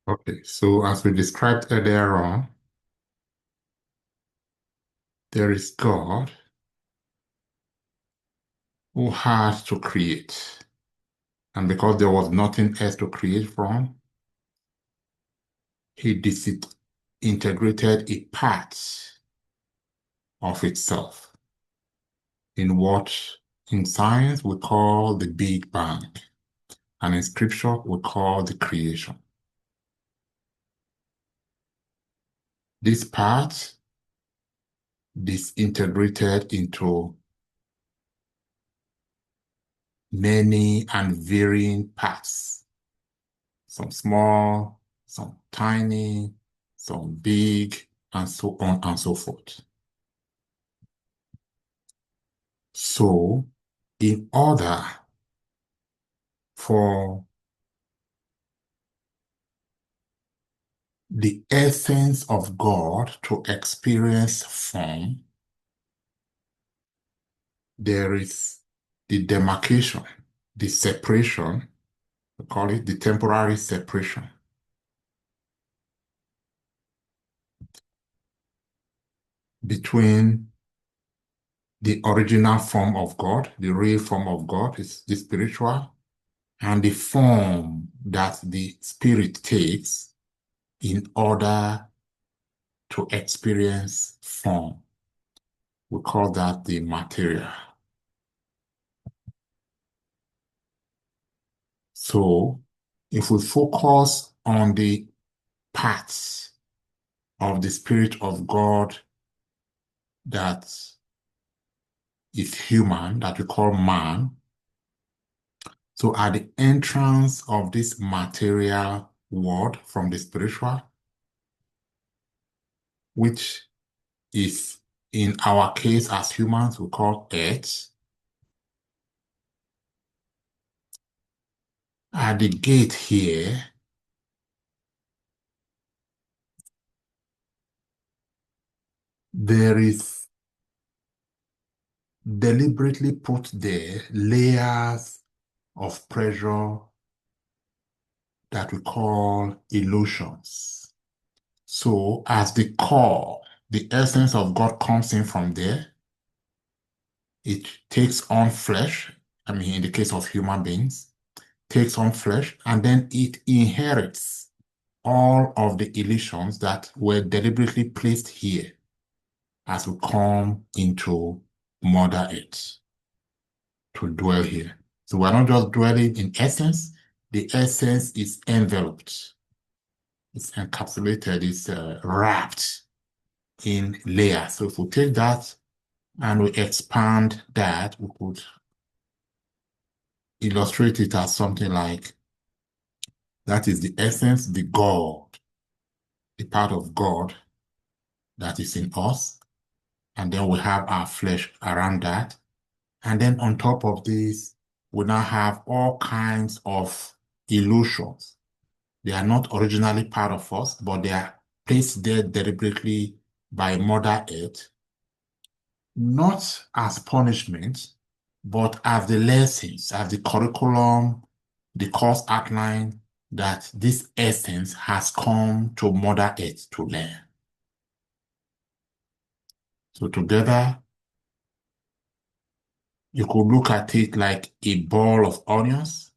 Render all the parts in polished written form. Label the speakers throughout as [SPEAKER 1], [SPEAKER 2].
[SPEAKER 1] Okay, so as we described earlier on, there is God who had to create. And because there was nothing else to create from, he disintegrated a part of itself in what in science we call the Big Bang, and in scripture we call the creation. This part disintegrated into many and varying parts, some small, some tiny, some big, and so on and so forth. So, in order for the essence of God to experience form, there is the demarcation, the separation, we call it the temporary separation between the original form of God, the real form of God is the spiritual, and the form that the spirit takes in order to experience form. We call that the material. So if we focus on the parts of the Spirit of God that is human, that we call man, so at the entrance of this material world from the spiritual, which is in our case as humans, we call earth, at the gate here, there is deliberately put there layers of pressure that we call illusions. So as the core, the essence of God comes in from there, it takes on flesh. I mean, in the case of human beings, takes on flesh, and then it inherits all of the illusions that were deliberately placed here as we come into Mother Earth to dwell here. So we're not just dwelling in essence, the essence is enveloped, it's encapsulated, it's wrapped in layers. So if we take that and we expand that, we could illustrate it as something like that is the essence, the God, the part of God that is in us. And then we have our flesh around that. And then on top of this, we now have all kinds of illusions. They are not originally part of us, but they are placed there deliberately by Mother Earth, not as punishment, but as the lessons, as the curriculum, the course outline that this essence has come to Mother Earth to learn. So together, you could look at it like a ball of onions.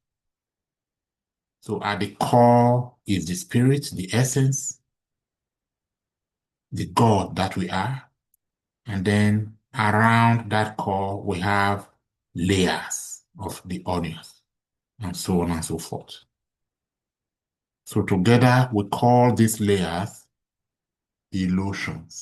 [SPEAKER 1] So at the core is the spirit, the essence, the God that we are. And then around that core, we have layers of the onions, and so on and so forth. So together, we call these layers illusions.